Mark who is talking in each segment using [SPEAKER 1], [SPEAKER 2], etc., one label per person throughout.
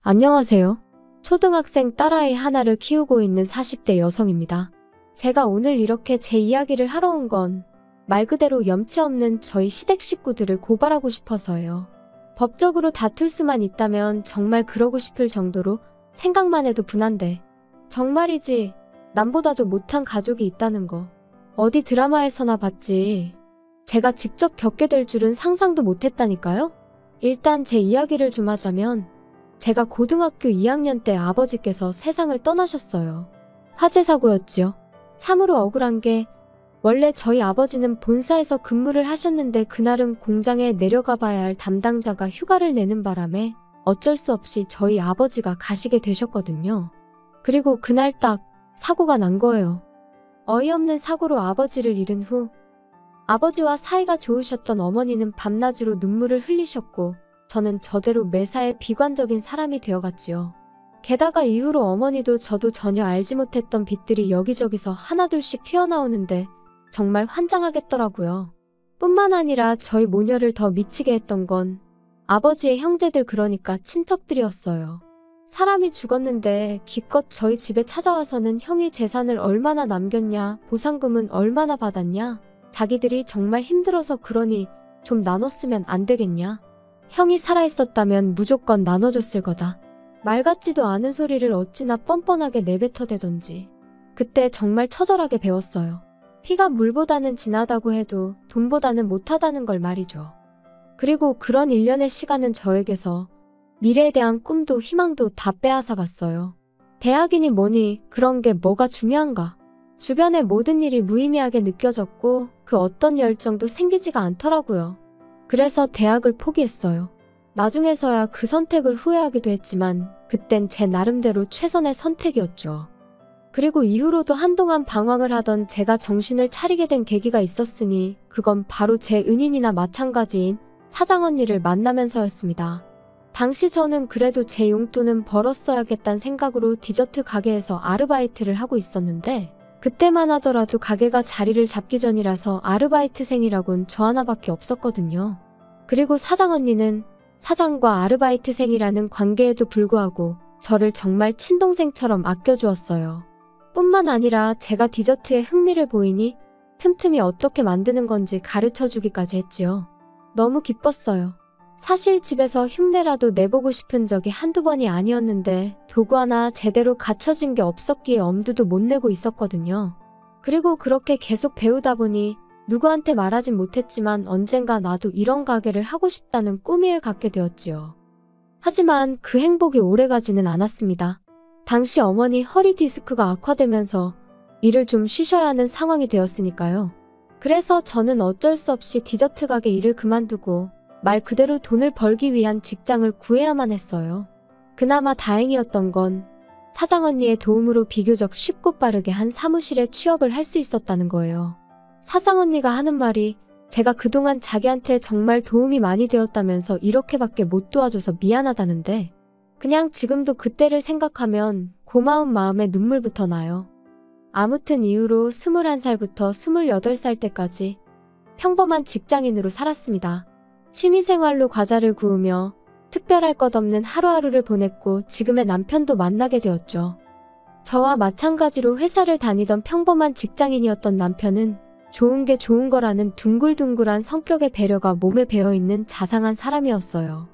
[SPEAKER 1] 안녕하세요. 초등학생 딸아이 하나를 키우고 있는 40대 여성입니다. 제가 오늘 이렇게 제 이야기를 하러 온 건 말 그대로 염치 없는 저희 시댁 식구들을 고발하고 싶어서요. 법적으로 다툴 수만 있다면 정말 그러고 싶을 정도로 생각만 해도 분한데 정말이지 남보다도 못한 가족이 있다는 거 어디 드라마에서나 봤지 제가 직접 겪게 될 줄은 상상도 못했다니까요. 일단 제 이야기를 좀 하자면 제가 고등학교 2학년 때 아버지께서 세상을 떠나셨어요. 화재 사고였지요. 참으로 억울한 게 원래 저희 아버지는 본사에서 근무를 하셨는데 그날은 공장에 내려가 봐야 할 담당자가 휴가를 내는 바람에 어쩔 수 없이 저희 아버지가 가시게 되셨거든요. 그리고 그날 딱 사고가 난 거예요. 어이없는 사고로 아버지를 잃은 후 아버지와 사이가 좋으셨던 어머니는 밤낮으로 눈물을 흘리셨고 저는 저대로 매사에 비관적인 사람이 되어갔지요. 게다가 이후로 어머니도 저도 전혀 알지 못했던 빚들이 여기저기서 하나둘씩 튀어나오는데 정말 환장하겠더라고요. 뿐만 아니라 저희 모녀를 더 미치게 했던 건 아버지의 형제들 그러니까 친척들이었어요. 사람이 죽었는데 기껏 저희 집에 찾아와서는 형이 재산을 얼마나 남겼냐, 보상금은 얼마나 받았냐, 자기들이 정말 힘들어서 그러니 좀 나눴으면 안 되겠냐. 형이 살아있었다면 무조건 나눠줬을 거다. 말 같지도 않은 소리를 어찌나 뻔뻔하게 내뱉어대던지 그때 정말 처절하게 배웠어요. 피가 물보다는 진하다고 해도 돈보다는 못하다는 걸 말이죠. 그리고 그런 일련의 시간은 저에게서 미래에 대한 꿈도 희망도 다 빼앗아갔어요. 대학이니 뭐니 그런 게 뭐가 중요한가. 주변의 모든 일이 무의미하게 느껴졌고 그 어떤 열정도 생기지가 않더라고요. 그래서 대학을 포기했어요. 나중에서야 그 선택을 후회하기도 했지만 그땐 제 나름대로 최선의 선택이었죠. 그리고 이후로도 한동안 방황을 하던 제가 정신을 차리게 된 계기가 있었으니 그건 바로 제 은인이나 마찬가지인 사장 언니를 만나면서였습니다. 당시 저는 그래도 제 용돈은 벌었어야겠다는 생각으로 디저트 가게에서 아르바이트를 하고 있었는데 그때만 하더라도 가게가 자리를 잡기 전이라서 아르바이트생이라곤 저 하나밖에 없었거든요. 그리고 사장 언니는 사장과 아르바이트생이라는 관계에도 불구하고 저를 정말 친동생처럼 아껴주었어요. 뿐만 아니라 제가 디저트에 흥미를 보이니 틈틈이 어떻게 만드는 건지 가르쳐주기까지 했지요. 너무 기뻤어요. 사실 집에서 흉내라도 내보고 싶은 적이 한두 번이 아니었는데 도구 하나 제대로 갖춰진 게 없었기에 엄두도 못 내고 있었거든요. 그리고 그렇게 계속 배우다 보니 누구한테 말하진 못했지만 언젠가 나도 이런 가게를 하고 싶다는 꿈을 갖게 되었지요. 하지만 그 행복이 오래가지는 않았습니다. 당시 어머니 허리 디스크가 악화되면서 일을 좀 쉬셔야 하는 상황이 되었으니까요. 그래서 저는 어쩔 수 없이 디저트 가게 일을 그만두고 말 그대로 돈을 벌기 위한 직장을 구해야만 했어요. 그나마 다행이었던 건 사장 언니의 도움으로 비교적 쉽고 빠르게 한 사무실에 취업을 할 수 있었다는 거예요. 사장 언니가 하는 말이 제가 그동안 자기한테 정말 도움이 많이 되었다면서 이렇게밖에 못 도와줘서 미안하다는데 그냥 지금도 그때를 생각하면 고마운 마음에 눈물부터 나요. 아무튼 이후로 21살부터 28살 때까지 평범한 직장인으로 살았습니다. 취미생활로 과자를 구우며 특별할 것 없는 하루하루를 보냈고 지금의 남편도 만나게 되었죠. 저와 마찬가지로 회사를 다니던 평범한 직장인이었던 남편은 좋은 게 좋은 거라는 둥글둥글한 성격의 배려가 몸에 배어있는 자상한 사람이었어요.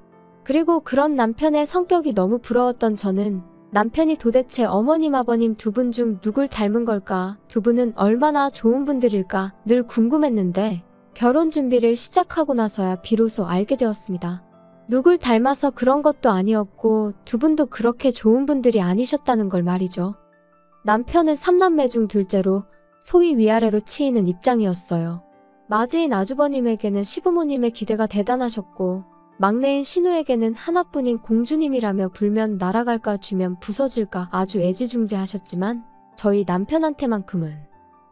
[SPEAKER 1] 그리고 그런 남편의 성격이 너무 부러웠던 저는 남편이 도대체 어머님 아버님 두 분 중 누굴 닮은 걸까? 두 분은 얼마나 좋은 분들일까? 늘 궁금했는데 결혼 준비를 시작하고 나서야 비로소 알게 되었습니다. 누굴 닮아서 그런 것도 아니었고 두 분도 그렇게 좋은 분들이 아니셨다는 걸 말이죠. 남편은 3남매 중 둘째로 소위 위아래로 치이는 입장이었어요. 맞이인 아주버님에게는 시부모님의 기대가 대단하셨고 막내인 신우에게는 하나뿐인 공주님이라며 불면 날아갈까 주면 부서질까 아주 애지중지하셨지만 저희 남편한테만큼은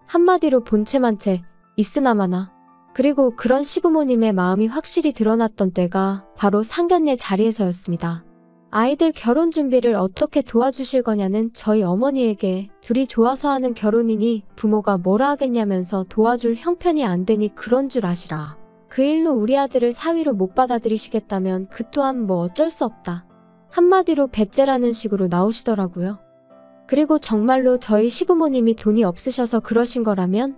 [SPEAKER 1] 한마디로 본체만 채 있으나마나. 그리고 그런 시부모님의 마음이 확실히 드러났던 때가 바로 상견례 자리에서였습니다. 아이들 결혼 준비를 어떻게 도와주실 거냐는 저희 어머니에게 둘이 좋아서 하는 결혼이니 부모가 뭐라 하겠냐면서 도와줄 형편이 안 되니 그런 줄 아시라. 그 일로 우리 아들을 사위로 못 받아들이시겠다면 그 또한 뭐 어쩔 수 없다. 한마디로 배째라는 식으로 나오시더라고요. 그리고 정말로 저희 시부모님이 돈이 없으셔서 그러신 거라면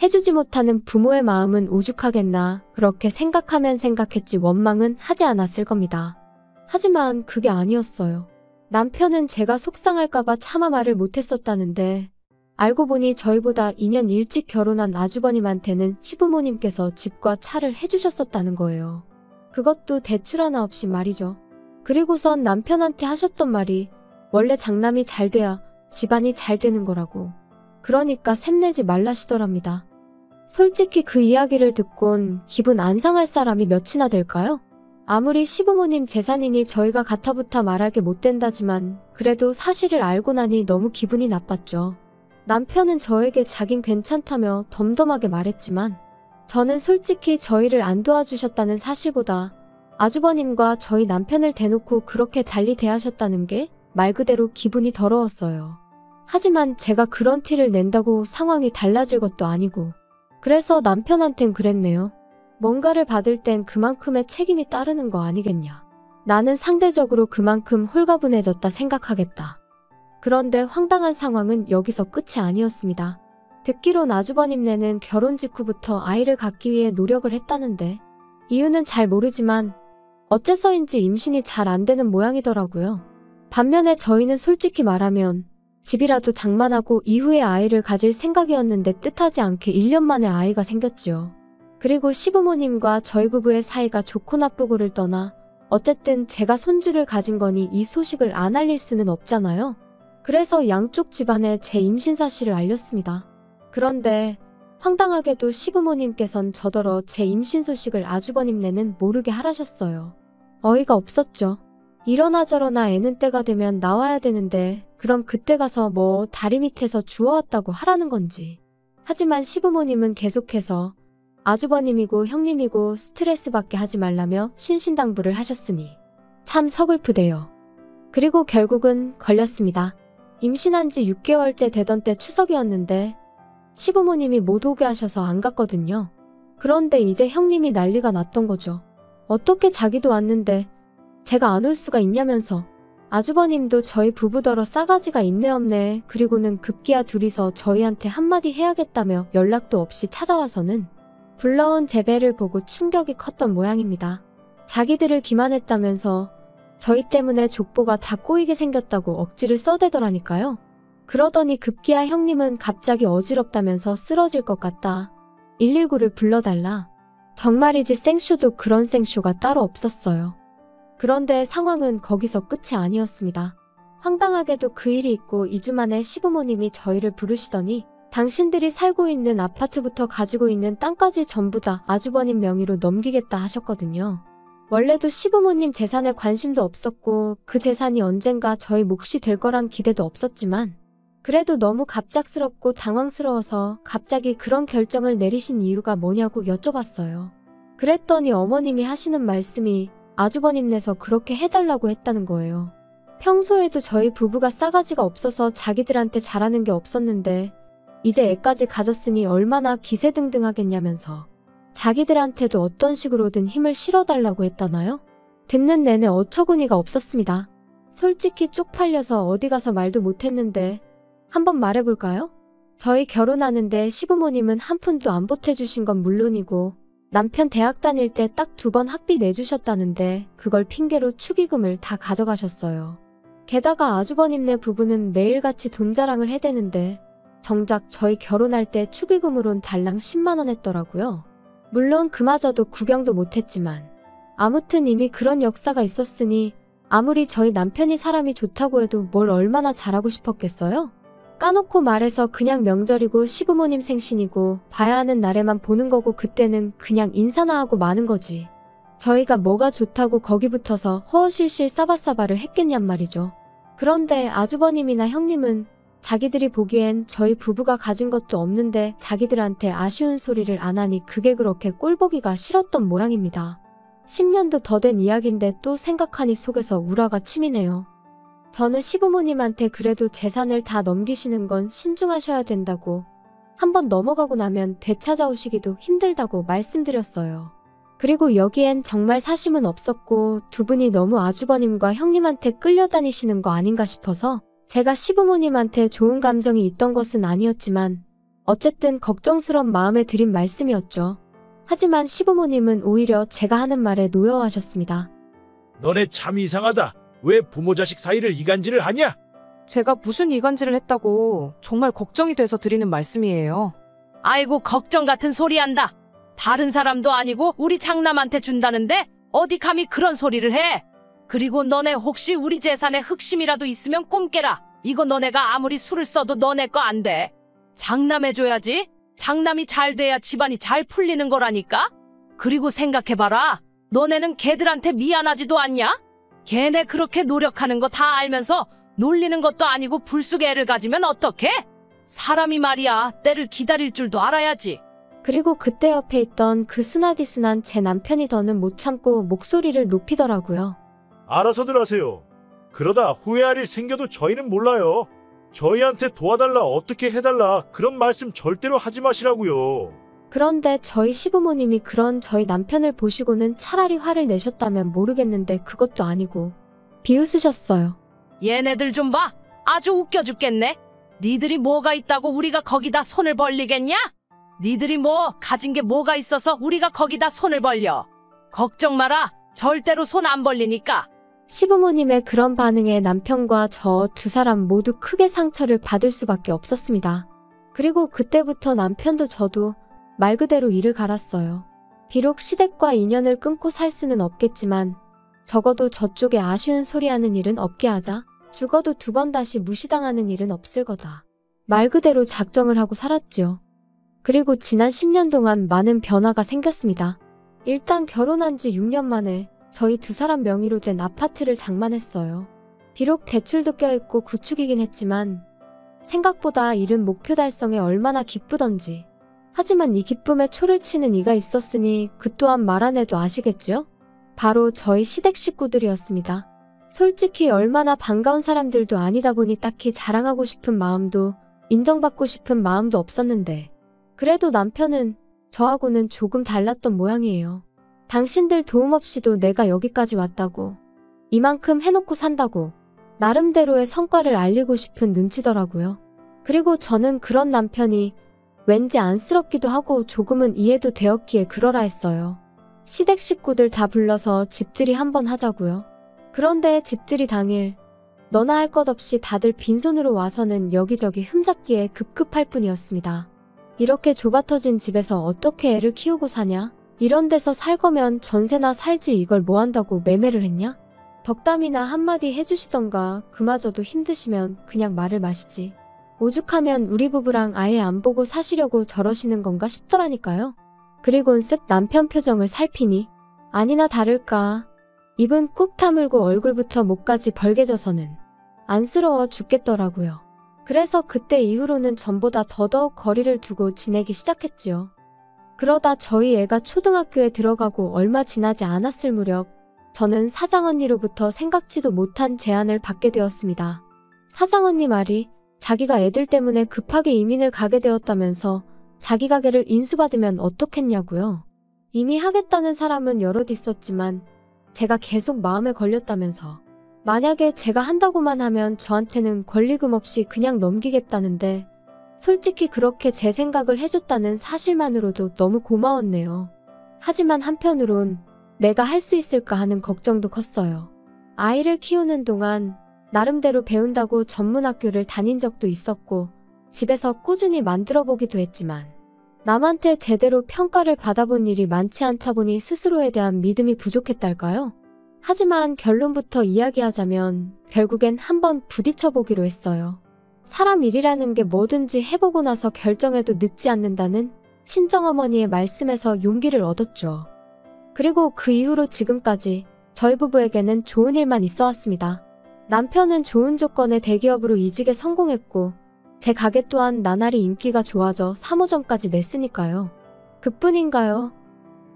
[SPEAKER 1] 해주지 못하는 부모의 마음은 오죽하겠나 그렇게 생각하면 생각했지 원망은 하지 않았을 겁니다. 하지만 그게 아니었어요. 남편은 제가 속상할까봐 차마 말을 못했었다는데 알고 보니 저희보다 2년 일찍 결혼한 아주버님한테는 시부모님께서 집과 차를 해주셨었다는 거예요. 그것도 대출 하나 없이 말이죠. 그리고선 남편한테 하셨던 말이 원래 장남이 잘 돼야 집안이 잘 되는 거라고. 그러니까 샘내지 말라시더랍니다. 솔직히 그 이야기를 듣곤 기분 안 상할 사람이 몇이나 될까요? 아무리 시부모님 재산이니 저희가 가타부타 말할 게 못 된다지만 그래도 사실을 알고 나니 너무 기분이 나빴죠. 남편은 저에게 자긴 괜찮다며 덤덤하게 말했지만 저는 솔직히 저희를 안 도와주셨다는 사실보다 아주버님과 저희 남편을 대놓고 그렇게 달리 대하셨다는 게 말 그대로 기분이 더러웠어요. 하지만 제가 그런 티를 낸다고 상황이 달라질 것도 아니고 그래서 남편한텐 그랬네요. 뭔가를 받을 땐 그만큼의 책임이 따르는 거 아니겠냐. 나는 상대적으로 그만큼 홀가분해졌다 생각하겠다. 그런데 황당한 상황은 여기서 끝이 아니었습니다. 듣기론 아주버님네는 결혼 직후부터 아이를 갖기 위해 노력을 했다는데 이유는 잘 모르지만 어째서인지 임신이 잘 안 되는 모양이더라고요. 반면에 저희는 솔직히 말하면 집이라도 장만하고 이후에 아이를 가질 생각이었는데 뜻하지 않게 1년 만에 아이가 생겼지요. 그리고 시부모님과 저희 부부의 사이가 좋고 나쁘고를 떠나 어쨌든 제가 손주를 가진 거니 이 소식을 안 알릴 수는 없잖아요. 그래서 양쪽 집안에 제 임신 사실을 알렸습니다. 그런데 황당하게도 시부모님께선 저더러 제 임신 소식을 아주버님네는 모르게 하라셨어요. 어이가 없었죠. 이러나 저러나 애는 때가 되면 나와야 되는데 그럼 그때 가서 뭐 다리 밑에서 주워왔다고 하라는 건지. 하지만 시부모님은 계속해서 아주버님이고 형님이고 스트레스 받게 하지 말라며 신신당부를 하셨으니 참 서글프대요. 그리고 결국은 걸렸습니다. 임신한 지 6개월째 되던 때 추석이었는데 시부모님이 못 오게 하셔서 안 갔거든요. 그런데 이제 형님이 난리가 났던 거죠. 어떻게 자기도 왔는데 제가 안 올 수가 있냐면서. 아주버님도 저희 부부더러 싸가지가 있네 없네. 그리고는 급기야 둘이서 저희한테 한마디 해야겠다며 연락도 없이 찾아와서는 불러온 제 배를 보고 충격이 컸던 모양입니다. 자기들을 기만했다면서 저희 때문에 족보가 다 꼬이게 생겼다고 억지를 써대더라니까요. 그러더니 급기야 형님은 갑자기 어지럽다면서 쓰러질 것 같다. 119를 불러달라. 정말이지 생쇼도 그런 생쇼가 따로 없었어요. 그런데 상황은 거기서 끝이 아니었습니다. 황당하게도 그 일이 있고 2주 만에 시부모님이 저희를 부르시더니 당신들이 살고 있는 아파트부터 가지고 있는 땅까지 전부 다 아주버님 명의로 넘기겠다 하셨거든요. 원래도 시부모님 재산에 관심도 없었고 그 재산이 언젠가 저희 몫이 될 거란 기대도 없었지만 그래도 너무 갑작스럽고 당황스러워서 갑자기 그런 결정을 내리신 이유가 뭐냐고 여쭤봤어요. 그랬더니 어머님이 하시는 말씀이 아주버님네서 그렇게 해달라고 했다는 거예요. 평소에도 저희 부부가 싸가지가 없어서 자기들한테 잘하는 게 없었는데 이제 애까지 가졌으니 얼마나 기세등등하겠냐면서 자기들한테도 어떤 식으로든 힘을 실어달라고 했다나요? 듣는 내내 어처구니가 없었습니다. 솔직히 쪽팔려서 어디 가서 말도 못했는데 한번 말해볼까요? 저희 결혼하는데 시부모님은 한 푼도 안 보태주신 건 물론이고 남편 대학 다닐 때 딱 2번 학비 내주셨다는데 그걸 핑계로 축의금을 다 가져가셨어요. 게다가 아주버님네 부부는 매일같이 돈 자랑을 해대는데 정작 저희 결혼할 때 축의금으론 달랑 10만 원 했더라고요. 물론 그마저도 구경도 못했지만 아무튼 이미 그런 역사가 있었으니 아무리 저희 남편이 사람이 좋다고 해도 뭘 얼마나 잘하고 싶었겠어요? 까놓고 말해서 그냥 명절이고 시부모님 생신이고 봐야 하는 날에만 보는 거고 그때는 그냥 인사나 하고 마는 거지. 저희가 뭐가 좋다고 거기 붙어서 허허실실 싸바싸바를 했겠냔 말이죠. 그런데 아주버님이나 형님은 자기들이 보기엔 저희 부부가 가진 것도 없는데 자기들한테 아쉬운 소리를 안 하니 그게 그렇게 꼴보기가 싫었던 모양입니다. 10년도 더 된 이야기인데 또 생각하니 속에서 우라가 치미네요. 저는 시부모님한테 그래도 재산을 다 넘기시는 건 신중하셔야 된다고 한번 넘어가고 나면 되찾아오시기도 힘들다고 말씀드렸어요. 그리고 여기엔 정말 사심은 없었고 두 분이 너무 아주버님과 형님한테 끌려다니시는 거 아닌가 싶어서 제가 시부모님한테 좋은 감정이 있던 것은 아니었지만 어쨌든 걱정스런 마음에 드린 말씀이었죠. 하지만 시부모님은 오히려 제가 하는 말에 노여워하셨습니다.
[SPEAKER 2] 너네 참 이상하다. 왜 부모 자식 사이를 이간질을 하냐?
[SPEAKER 3] 제가 무슨 이간질을 했다고 정말 걱정이 돼서 드리는 말씀이에요.
[SPEAKER 4] 아이고 걱정 같은 소리 한다. 다른 사람도 아니고 우리 장남한테 준다는데 어디 감히 그런 소리를 해. 그리고 너네 혹시 우리 재산에 흑심이라도 있으면 꿈깨라. 이거 너네가 아무리 술을 써도 너네 거 안 돼. 장남해줘야지. 장남이 잘 돼야 집안이 잘 풀리는 거라니까. 그리고 생각해봐라. 너네는 걔들한테 미안하지도 않냐? 걔네 그렇게 노력하는 거 다 알면서 놀리는 것도 아니고 불쑥 애를 가지면 어떡해? 사람이 말이야 때를 기다릴 줄도 알아야지.
[SPEAKER 1] 그리고 그때 옆에 있던 그 순하디순한 제 남편이 더는 못 참고 목소리를 높이더라고요.
[SPEAKER 2] 알아서들 하세요. 그러다 후회할 일 생겨도 저희는 몰라요. 저희한테 도와달라 어떻게 해달라 그런 말씀 절대로 하지 마시라고요.
[SPEAKER 1] 그런데 저희 시부모님이 그런 저희 남편을 보시고는 차라리 화를 내셨다면 모르겠는데 그것도 아니고 비웃으셨어요.
[SPEAKER 4] 얘네들 좀 봐. 아주 웃겨 죽겠네. 니들이 뭐가 있다고 우리가 거기다 손을 벌리겠냐? 니들이 뭐 가진 게 뭐가 있어서 우리가 거기다 손을 벌려. 걱정 마라. 절대로 손 안 벌리니까.
[SPEAKER 1] 시부모님의 그런 반응에 남편과 저 두 사람 모두 크게 상처를 받을 수밖에 없었습니다. 그리고 그때부터 남편도 저도 말 그대로 이를 갈았어요. 비록 시댁과 인연을 끊고 살 수는 없겠지만 적어도 저쪽에 아쉬운 소리하는 일은 없게 하자. 죽어도 두 번 다시 무시당하는 일은 없을 거다. 말 그대로 작정을 하고 살았지요. 그리고 지난 10년 동안 많은 변화가 생겼습니다. 일단 결혼한 지 6년 만에 저희 두 사람 명의로 된 아파트를 장만했어요. 비록 대출도 껴있고 구축이긴 했지만 생각보다 이른 목표 달성에 얼마나 기쁘던지. 하지만 이 기쁨에 초를 치는 이가 있었으니 그 또한 말 안 해도 아시겠죠? 바로 저희 시댁 식구들이었습니다. 솔직히 얼마나 반가운 사람들도 아니다 보니 딱히 자랑하고 싶은 마음도 인정받고 싶은 마음도 없었는데 그래도 남편은 저하고는 조금 달랐던 모양이에요. 당신들 도움 없이도 내가 여기까지 왔다고, 이만큼 해놓고 산다고 나름대로의 성과를 알리고 싶은 눈치더라고요. 그리고 저는 그런 남편이 왠지 안쓰럽기도 하고 조금은 이해도 되었기에 그러라 했어요. 시댁 식구들 다 불러서 집들이 한번 하자고요. 그런데 집들이 당일 너나 할 것 없이 다들 빈손으로 와서는 여기저기 흠잡기에 급급할 뿐이었습니다. 이렇게 좁아터진 집에서 어떻게 애를 키우고 사냐? 이런 데서 살 거면 전세나 살지 이걸 뭐 한다고 매매를 했냐? 덕담이나 한마디 해주시던가 그마저도 힘드시면 그냥 말을 마시지. 오죽하면 우리 부부랑 아예 안 보고 사시려고 저러시는 건가 싶더라니까요. 그리곤 쓱 남편 표정을 살피니 아니나 다를까 입은 꾹 다물고 얼굴부터 목까지 벌개져서는 안쓰러워 죽겠더라고요. 그래서 그때 이후로는 전보다 더더욱 거리를 두고 지내기 시작했지요. 그러다 저희 애가 초등학교에 들어가고 얼마 지나지 않았을 무렵 저는 사장언니로부터 생각지도 못한 제안을 받게 되었습니다. 사장언니 말이 자기가 애들 때문에 급하게 이민을 가게 되었다면서 자기 가게를 인수받으면 어떻겠냐고요. 이미 하겠다는 사람은 여럿 있었지만 제가 계속 마음에 걸렸다면서 만약에 제가 한다고만 하면 저한테는 권리금 없이 그냥 넘기겠다는데 솔직히 그렇게 제 생각을 해줬다는 사실만으로도 너무 고마웠네요. 하지만 한편으론 내가 할 수 있을까 하는 걱정도 컸어요. 아이를 키우는 동안 나름대로 배운다고 전문학교를 다닌 적도 있었고 집에서 꾸준히 만들어보기도 했지만 남한테 제대로 평가를 받아본 일이 많지 않다 보니 스스로에 대한 믿음이 부족했달까요? 하지만 결론부터 이야기하자면 결국엔 한번 부딪혀보기로 했어요. 사람 일이라는 게 뭐든지 해보고 나서 결정해도 늦지 않는다는 친정어머니의 말씀에서 용기를 얻었죠. 그리고 그 이후로 지금까지 저희 부부에게는 좋은 일만 있어 왔습니다. 남편은 좋은 조건의 대기업으로 이직에 성공했고 제 가게 또한 나날이 인기가 좋아져 3호점까지 냈으니까요. 그뿐인가요?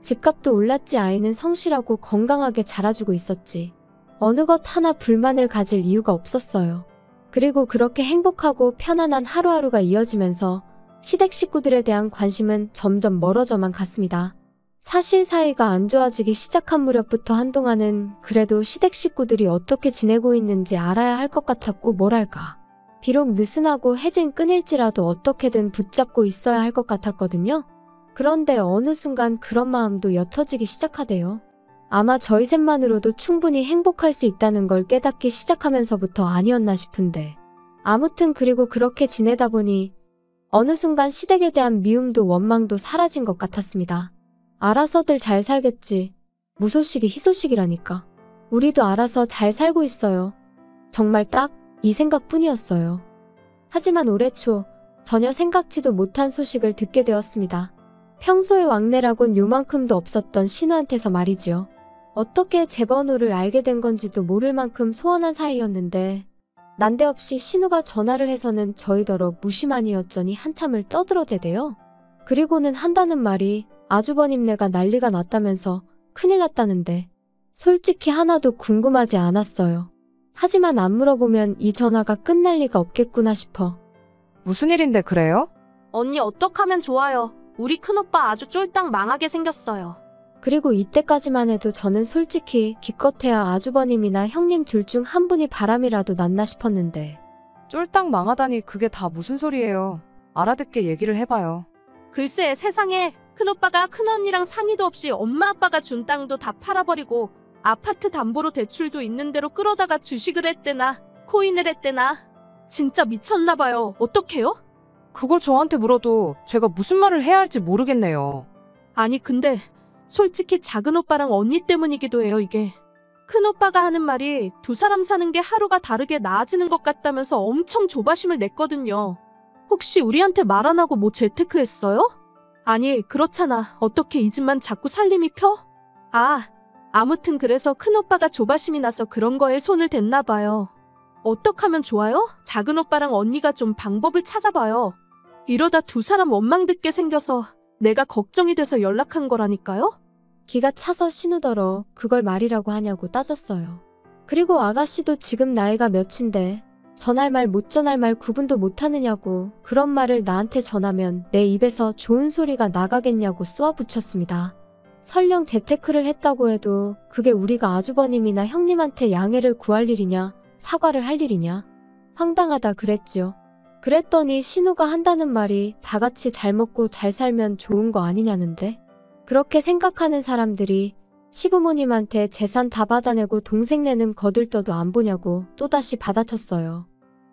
[SPEAKER 1] 집값도 올랐지 아이는 성실하고 건강하게 자라주고 있었지. 어느 것 하나 불만을 가질 이유가 없었어요. 그리고 그렇게 행복하고 편안한 하루하루가 이어지면서 시댁 식구들에 대한 관심은 점점 멀어져만 갔습니다. 사실 사이가 안 좋아지기 시작한 무렵부터 한동안은 그래도 시댁 식구들이 어떻게 지내고 있는지 알아야 할 것 같았고 뭐랄까. 비록 느슨하고 해진 끈일지라도 어떻게든 붙잡고 있어야 할 것 같았거든요. 그런데 어느 순간 그런 마음도 옅어지기 시작하대요. 아마 저희 셋만으로도 충분히 행복할 수 있다는 걸 깨닫기 시작하면서부터 아니었나 싶은데. 아무튼 그리고 그렇게 지내다 보니 어느 순간 시댁에 대한 미움도 원망도 사라진 것 같았습니다. 알아서들 잘 살겠지. 무소식이 희소식이라니까. 우리도 알아서 잘 살고 있어요. 정말 딱 이 생각뿐이었어요. 하지만 올해 초 전혀 생각지도 못한 소식을 듣게 되었습니다. 평소에 왕래라곤 요만큼도 없었던 신우한테서 말이지요. 어떻게 제 번호를 알게 된 건지도 모를 만큼 소원한 사이였는데 난데없이 신우가 전화를 해서는 저희더러 무심하니였더니 한참을 떠들어대대요. 그리고는 한다는 말이 아주버님네가 난리가 났다면서 큰일 났다는데 솔직히 하나도 궁금하지 않았어요. 하지만 안 물어보면 이 전화가 끝날 리가 없겠구나 싶어.
[SPEAKER 3] 무슨 일인데 그래요?
[SPEAKER 5] 언니 어떡하면 좋아요. 우리 큰오빠 아주 쫄딱 망하게 생겼어요.
[SPEAKER 1] 그리고 이때까지만 해도 저는 솔직히 기껏해야 아주버님이나 형님 둘 중 한 분이 바람이라도 났나 싶었는데.
[SPEAKER 3] 쫄딱 망하다니 그게 다 무슨 소리예요. 알아듣게 얘기를 해봐요.
[SPEAKER 5] 글쎄 세상에 큰오빠가 큰언니랑 상의도 없이 엄마 아빠가 준 땅도 다 팔아버리고 아파트 담보로 대출도 있는 대로 끌어다가 주식을 했대나 코인을 했대나 진짜 미쳤나봐요. 어떡해요?
[SPEAKER 3] 그걸 저한테 물어도 제가 무슨 말을 해야 할지 모르겠네요.
[SPEAKER 5] 아니 근데 솔직히 작은 오빠랑 언니 때문이기도 해요 이게. 큰오빠가 하는 말이 두 사람 사는 게 하루가 다르게 나아지는 것 같다면서 엄청 조바심을 냈거든요. 혹시 우리한테 말 안 하고 뭐 재테크 했어요? 아니 그렇잖아. 어떻게 이 집만 자꾸 살림이 펴? 아무튼 그래서 큰오빠가 조바심이 나서 그런 거에 손을 댔나 봐요. 어떡하면 좋아요? 작은 오빠랑 언니가 좀 방법을 찾아봐요. 이러다 두 사람 원망 듣게 생겨서 내가 걱정이 돼서 연락한 거라니까요?
[SPEAKER 1] 기가 차서 신우더러 그걸 말이라고 하냐고 따졌어요. 그리고 아가씨도 지금 나이가 몇인데 전할 말 못 전할 말 구분도 못하느냐고 그런 말을 나한테 전하면 내 입에서 좋은 소리가 나가겠냐고 쏘아붙였습니다. 설령 재테크를 했다고 해도 그게 우리가 아주버님이나 형님한테 양해를 구할 일이냐 사과를 할 일이냐 황당하다 그랬지요. 그랬더니 신우가 한다는 말이 다 같이 잘 먹고 잘 살면 좋은 거 아니냐는데 그렇게 생각하는 사람들이 시부모님한테 재산 다 받아내고 동생네는 거들떠도 안 보냐고 또다시 받아쳤어요.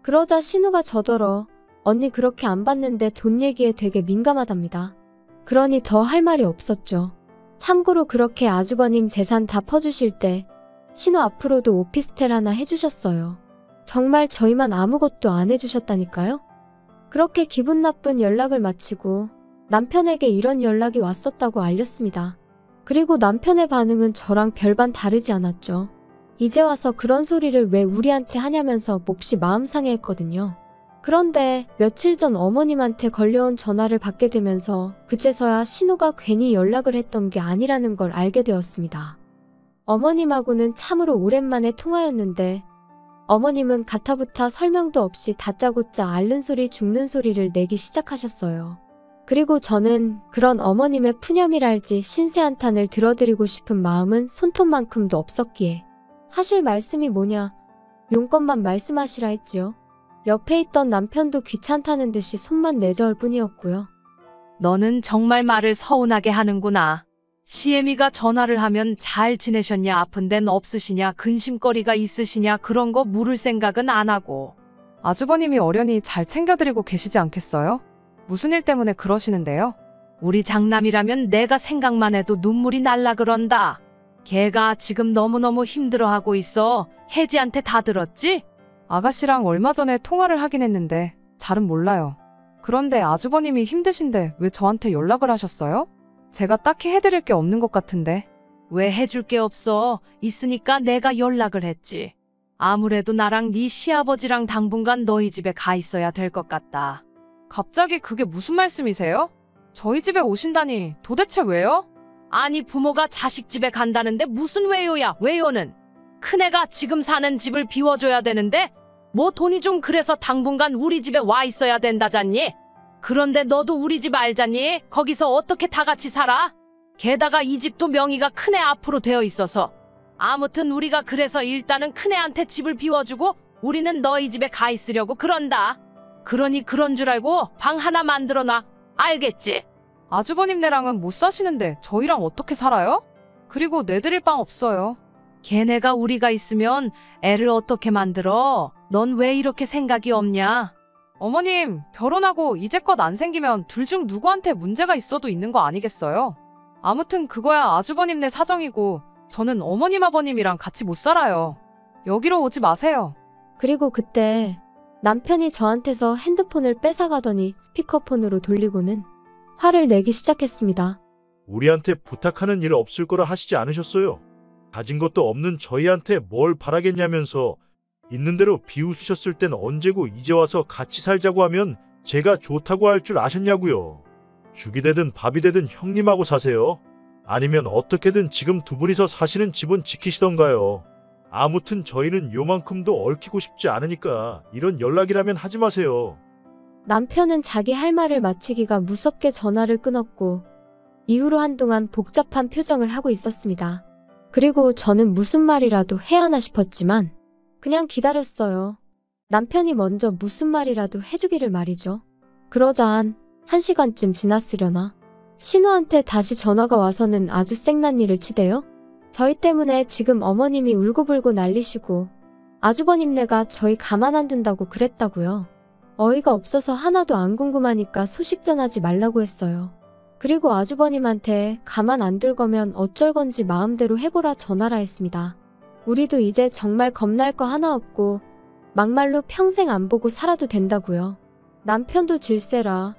[SPEAKER 1] 그러자 신우가 저더러 언니 그렇게 안 받는데 돈 얘기에 되게 민감하답니다. 그러니 더 할 말이 없었죠. 참고로 그렇게 아주버님 재산 다 퍼주실 때 신우 앞으로도 오피스텔 하나 해주셨어요. 정말 저희만 아무것도 안 해주셨다니까요. 그렇게 기분 나쁜 연락을 마치고 남편에게 이런 연락이 왔었다고 알렸습니다. 그리고 남편의 반응은 저랑 별반 다르지 않았죠. 이제 와서 그런 소리를 왜 우리한테 하냐면서 몹시 마음 상해했거든요. 그런데 며칠 전 어머님한테 걸려온 전화를 받게 되면서 그제서야 신우가 괜히 연락을 했던 게 아니라는 걸 알게 되었습니다. 어머님하고는 참으로 오랜만에 통화였는데 어머님은 가타부타 설명도 없이 다짜고짜 앓는 소리 죽는 소리를 내기 시작하셨어요. 그리고 저는 그런 어머님의 푸념이랄지 신세한탄을 들어드리고 싶은 마음은 손톱만큼도 없었기에 하실 말씀이 뭐냐 용건만 말씀하시라 했지요. 옆에 있던 남편도 귀찮다는 듯이 손만 내저을 뿐이었고요.
[SPEAKER 4] 너는 정말 말을 서운하게 하는구나. 시애미가 전화를 하면 잘 지내셨냐, 아픈 데는 없으시냐, 근심거리가 있으시냐 그런 거 물을 생각은 안 하고.
[SPEAKER 3] 아주버님이 어련히 잘 챙겨드리고 계시지 않겠어요? 무슨 일 때문에 그러시는데요?
[SPEAKER 4] 우리 장남이라면 내가 생각만 해도 눈물이 날라 그런다. 걔가 지금 너무너무 힘들어하고 있어. 혜지한테 다 들었지?
[SPEAKER 3] 아가씨랑 얼마 전에 통화를 하긴 했는데 잘은 몰라요. 그런데 아주버님이 힘드신데 왜 저한테 연락을 하셨어요? 제가 딱히 해드릴 게 없는 것 같은데.
[SPEAKER 4] 왜 해줄 게 없어? 있으니까 내가 연락을 했지. 아무래도 나랑 네 시아버지랑 당분간 너희 집에 가 있어야 될 것 같다.
[SPEAKER 3] 갑자기 그게 무슨 말씀이세요? 저희 집에 오신다니 도대체 왜요?
[SPEAKER 4] 아니 부모가 자식 집에 간다는데 무슨 왜요야 왜요는. 큰애가 지금 사는 집을 비워줘야 되는데 뭐 돈이 좀 그래서 당분간 우리 집에 와 있어야 된다잖니? 그런데 너도 우리 집 알잖니? 거기서 어떻게 다 같이 살아? 게다가 이 집도 명의가 큰애 앞으로 되어 있어서. 아무튼 우리가 그래서 일단은 큰애한테 집을 비워주고 우리는 너희 집에 가 있으려고 그런다. 그러니 그런 줄 알고 방 하나 만들어놔. 알겠지?
[SPEAKER 3] 아주버님네랑은 못 사시는데 저희랑 어떻게 살아요? 그리고 내드릴 방 없어요.
[SPEAKER 4] 걔네가 우리가 있으면 애를 어떻게 만들어? 넌 왜 이렇게 생각이 없냐?
[SPEAKER 3] 어머님, 결혼하고 이제껏 안 생기면 둘 중 누구한테 문제가 있어도 있는 거 아니겠어요? 아무튼 그거야 아주버님네 사정이고 저는 어머님 아버님이랑 같이 못 살아요. 여기로 오지 마세요.
[SPEAKER 1] 그리고 그때 남편이 저한테서 핸드폰을 뺏어가더니 스피커폰으로 돌리고는 화를 내기 시작했습니다.
[SPEAKER 2] 우리한테 부탁하는 일 없을 거라 하시지 않으셨어요? 가진 것도 없는 저희한테 뭘 바라겠냐면서 있는 대로 비웃으셨을 땐 언제고 이제 와서 같이 살자고 하면 제가 좋다고 할 줄 아셨냐고요. 죽이 되든 밥이 되든 형님하고 사세요. 아니면 어떻게든 지금 두 분이서 사시는 집은 지키시던가요. 아무튼 저희는 요만큼도 얽히고 싶지 않으니까 이런 연락이라면 하지 마세요.
[SPEAKER 1] 남편은 자기 할 말을 마치기가 무섭게 전화를 끊었고 이후로 한동안 복잡한 표정을 하고 있었습니다. 그리고 저는 무슨 말이라도 해야 하나 싶었지만 그냥 기다렸어요. 남편이 먼저 무슨 말이라도 해주기를 말이죠. 그러자 한 1시간쯤 지났으려나 신우한테 다시 전화가 와서는 아주 생난리를 치대요. 저희 때문에 지금 어머님이 울고불고 난리시고 아주버님네가 저희 가만 안 둔다고 그랬다고요. 어이가 없어서 하나도 안 궁금하니까 소식 전하지 말라고 했어요. 그리고 아주버님한테 가만 안 둘 거면 어쩔 건지 마음대로 해보라 전하라 했습니다. 우리도 이제 정말 겁날 거 하나 없고 막말로 평생 안 보고 살아도 된다고요. 남편도 질세라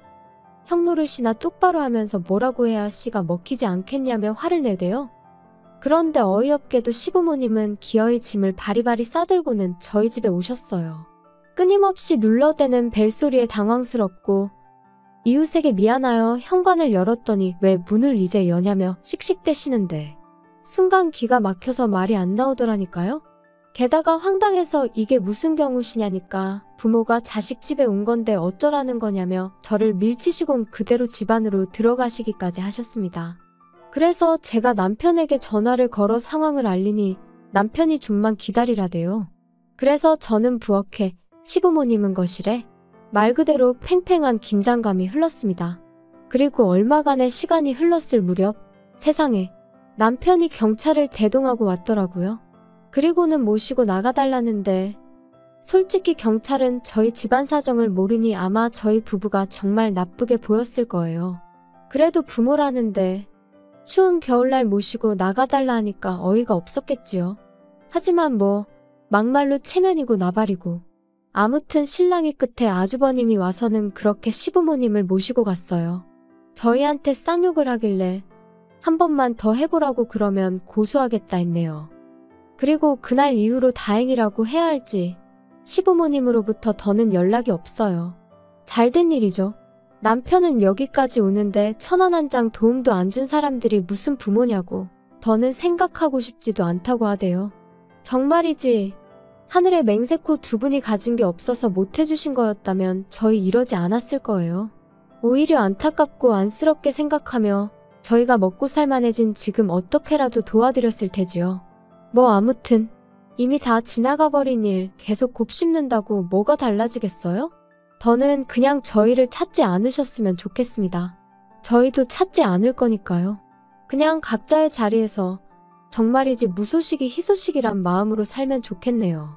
[SPEAKER 1] 형 노릇이나 똑바로 하면서 뭐라고 해야 씨가 먹히지 않겠냐며 화를 내대요. 그런데 어이없게도 시부모님은 기어이 짐을 바리바리 싸들고는 저희 집에 오셨어요. 끊임없이 눌러대는 벨소리에 당황스럽고 이웃에게 미안하여 현관을 열었더니 왜 문을 이제 여냐며 씩씩대시는데 순간 기가 막혀서 말이 안 나오더라니까요. 게다가 황당해서 이게 무슨 경우시냐니까 부모가 자식 집에 온 건데 어쩌라는 거냐며 저를 밀치시곤 그대로 집 안으로 들어가시기까지 하셨습니다. 그래서 제가 남편에게 전화를 걸어 상황을 알리니 남편이 좀만 기다리라대요. 그래서 저는 부엌에 시부모님은 거실에 말 그대로 팽팽한 긴장감이 흘렀습니다. 그리고 얼마간의 시간이 흘렀을 무렵 세상에 남편이 경찰을 대동하고 왔더라고요. 그리고는 모시고 나가달라는데 솔직히 경찰은 저희 집안 사정을 모르니 아마 저희 부부가 정말 나쁘게 보였을 거예요. 그래도 부모라는데 추운 겨울날 모시고 나가달라 하니까 어이가 없었겠지요. 하지만 뭐 막말로 체면이고 나발이고 아무튼 신랑이 끝에 아주버님이 와서는 그렇게 시부모님을 모시고 갔어요. 저희한테 쌍욕을 하길래 한 번만 더 해보라고 그러면 고소하겠다 했네요. 그리고 그날 이후로 다행이라고 해야 할지 시부모님으로부터 더는 연락이 없어요. 잘된 일이죠. 남편은 여기까지 오는데 1,000원 한 장 도움도 안 준 사람들이 무슨 부모냐고 더는 생각하고 싶지도 않다고 하대요. 정말이지 하늘에 맹세코 두 분이 가진 게 없어서 못 해주신 거였다면 저희 이러지 않았을 거예요. 오히려 안타깝고 안쓰럽게 생각하며 저희가 먹고 살만해진 지금 어떻게라도 도와드렸을 테지요. 뭐 아무튼 이미 다 지나가 버린 일 계속 곱씹는다고 뭐가 달라지겠어요? 더는 그냥 저희를 찾지 않으셨으면 좋겠습니다. 저희도 찾지 않을 거니까요. 그냥 각자의 자리에서 정말이지 무소식이 희소식이란 마음으로 살면 좋겠네요.